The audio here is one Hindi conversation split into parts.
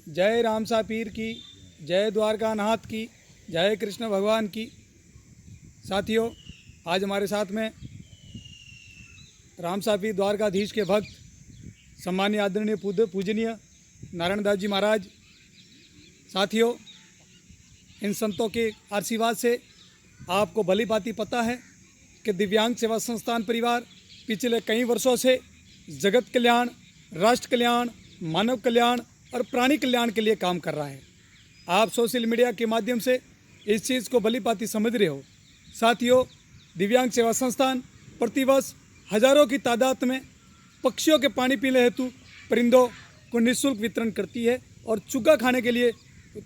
जय रामसा पीर की, जय द्वारका नाथ की, जय कृष्ण भगवान की। साथियों, आज हमारे साथ में रामसा पीर द्वारकाधीश के भक्त सम्मानीय आदरणीय पूजनीय नारायण दास जी महाराज। साथियों, इन संतों के आशीर्वाद से आपको भली भांति पता है कि दिव्यांग सेवा संस्थान परिवार पिछले कई वर्षों से जगत कल्याण, राष्ट्र कल्याण, मानव कल्याण और प्राणी कल्याण के लिए काम कर रहा है। आप सोशल मीडिया के माध्यम से इस चीज़ को भली भांति समझ रहे हो। साथियों, दिव्यांग सेवा संस्थान प्रतिवर्ष हजारों की तादाद में पक्षियों के पानी पीने हेतु परिंदों को निःशुल्क वितरण करती है और चुगा खाने के लिए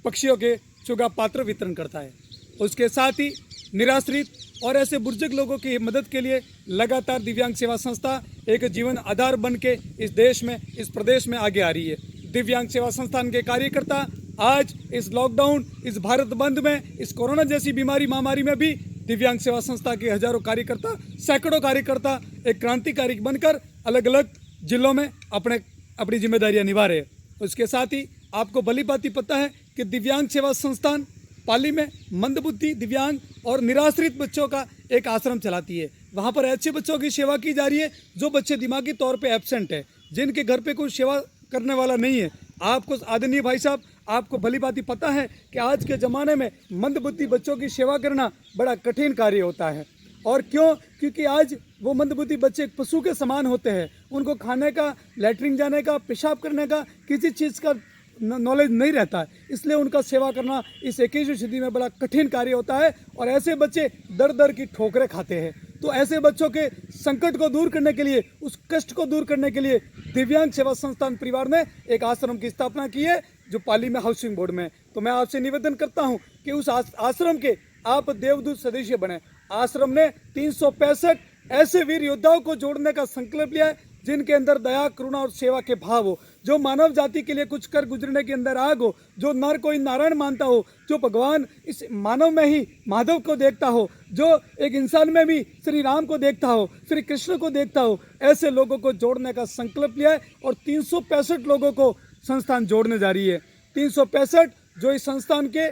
पक्षियों के चुगा पात्र वितरण करता है। उसके साथ ही निराश्रित और ऐसे बुजुर्ग लोगों की मदद के लिए लगातार दिव्यांग सेवा संस्था एक जीवन आधार बन के इस देश में, इस प्रदेश में आगे आ रही है। दिव्यांग सेवा संस्थान के कार्यकर्ता आज इस लॉकडाउन, इस भारत बंद में, इस कोरोना जैसी बीमारी महामारी में भी दिव्यांग सेवा संस्था के हजारों कार्यकर्ता, सैकड़ों कार्यकर्ता एक क्रांतिकारी बनकर अलग अलग जिलों में अपनी जिम्मेदारियां निभा रहे हैं। उसके साथ ही आपको भली भांति पता है कि दिव्यांग सेवा संस्थान पाली में मंदबुद्धि, दिव्यांग और निराश्रित बच्चों का एक आश्रम चलाती है। वहाँ पर ऐसे बच्चों की सेवा की जा रही है जो बच्चे दिमागी तौर पे एब्सेंट है, जिनके घर पे कोई सेवा करने वाला नहीं है। आपको आदरणीय भाई साहब, आपको भली भांति पता है कि आज के ज़माने में मंदबुद्धि बच्चों की सेवा करना बड़ा कठिन कार्य होता है। और क्यों? क्योंकि आज वो मंदबुद्धि बच्चे एक पशु के समान होते हैं। उनको खाने का, लैट्रिन जाने का, पेशाब करने का, किसी चीज़ का नॉलेज नहीं रहता है। इसलिए उनका सेवा करना इस 21वीं सदी में बड़ा कठिन कार्य होता है और ऐसे बच्चे दर दर की ठोकरें खाते हैं। तो ऐसे बच्चों के संकट को दूर करने के लिए, उस कष्ट को दूर करने के लिए दिव्यांग सेवा संस्थान परिवार ने एक आश्रम की स्थापना की है, जो पाली में हाउसिंग बोर्ड में। तो मैं आपसे निवेदन करता हूं कि उस आश्रम के आप देवदूत सदस्य बने। आश्रम ने 365 ऐसे वीर योद्धाओं को जोड़ने का संकल्प लिया है जिनके अंदर दया, करुणा और सेवा के भाव हो, जो मानव जाति के लिए कुछ कर गुजरने के अंदर आग हो, जो नर को ही नारायण मानता हो, जो भगवान इस मानव में ही माधव को देखता हो, जो एक इंसान में भी श्री राम को देखता हो, श्री कृष्ण को देखता हो। ऐसे लोगों को जोड़ने का संकल्प लिया है और 365 लोगों को संस्थान जोड़ने जा रही है। 365 जो इस संस्थान के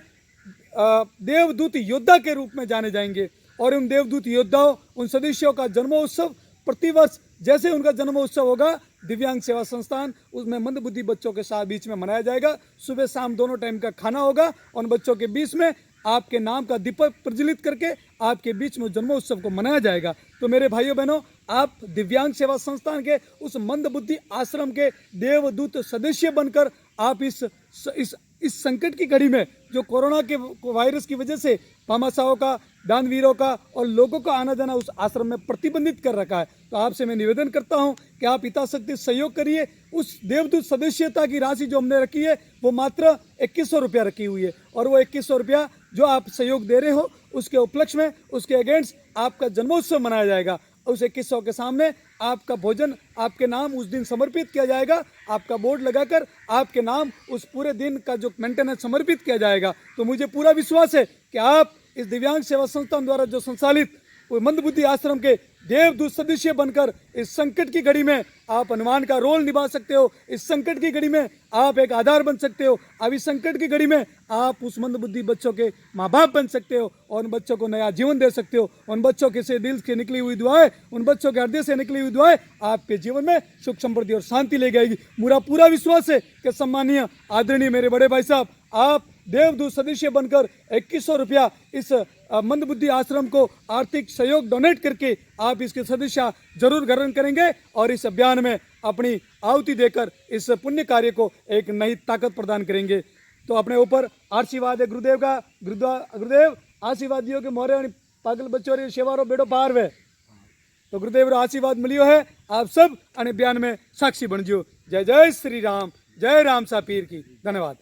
देवदूत योद्धा के रूप में जाने जाएंगे। और उन देवदूत योद्धाओं, उन सदस्यों का जन्मोत्सव प्रतिवर्ष जैसे उनका जन्मोत्सव होगा, दिव्यांग सेवा संस्थान उसमें मंदबुद्धि बच्चों के साथ बीच में मनाया जाएगा। सुबह शाम दोनों टाइम का खाना होगा और बच्चों के बीच में आपके नाम का दीपक प्रज्वलित करके आपके बीच में जन्मोत्सव को मनाया जाएगा। तो मेरे भाइयों बहनों, आप दिव्यांग सेवा संस्थान के उस मंदबुद्धि आश्रम के देवदूत सदस्य बनकर आप इस संकट की घड़ी में, जो कोरोना के वायरस की वजह से भामाशाहों का, दानवीरों का और लोगों का आना जाना उस आश्रम में प्रतिबंधित कर रखा है। तो आपसे मैं निवेदन करता हूं कि आप यथाशक्ति सहयोग करिए। उस देवदूत सदस्यता की राशि जो हमने रखी है वो मात्र 2100 रुपया रखी हुई है और वो 2100 रुपया जो आप सहयोग दे रहे हो, उसके उपलक्ष्य में, उसके अगेंस्ट आपका जन्मोत्सव मनाया जाएगा। उस 2100 के सामने आपका भोजन आपके नाम उस दिन समर्पित किया जाएगा। आपका बोर्ड लगाकर आपके नाम उस पूरे दिन का जो मेंटेनेंस समर्पित किया जाएगा। तो मुझे पूरा विश्वास है कि आप इस दिव्यांग सेवा संस्थान द्वारा जो संचालित मंदबुद्धि आश्रम के देवदूत सदस्य बनकर इस संकट की घड़ी में आप हनुमान का रोल निभा सकते हो। इस संकट की घड़ी में आप एक आधार बन सकते हो। अब इस संकट की घड़ी में आप उस मंदबुद्धि बच्चों के माँ बाप बन सकते हो और उन बच्चों को नया जीवन दे सकते हो। उन बच्चों के से दिल से निकली हुई दुआएं, उन बच्चों के हृदय से निकली हुई दुआएं आपके जीवन में सुख, समृद्धि और शांति ले जाएगी। मेरा पूरा विश्वास है कि सम्मानीय आदरणीय मेरे बड़े भाई साहब, आप देवदूत सदस्य बनकर 2100 रुपया इस मंदबुद्धि आश्रम को आर्थिक सहयोग डोनेट करके आप इसके सदस्य जरूर ग्रहण करेंगे और इस अभियान में अपनी आहुति देकर इस पुण्य कार्य को एक नई ताकत प्रदान करेंगे। तो अपने ऊपर आशीर्वाद है गुरुदेव का। गुरुदेव आशीर्वाद दियो कि मोरे पागल बच्चों रे सेवारो बेड़ो पार वे। तो गुरुदेव रो आशीर्वाद मिलियो है। आप सब अभियान में साक्षी बन जियो। जय जय श्री राम, जय राम सा पीर की। धन्यवाद।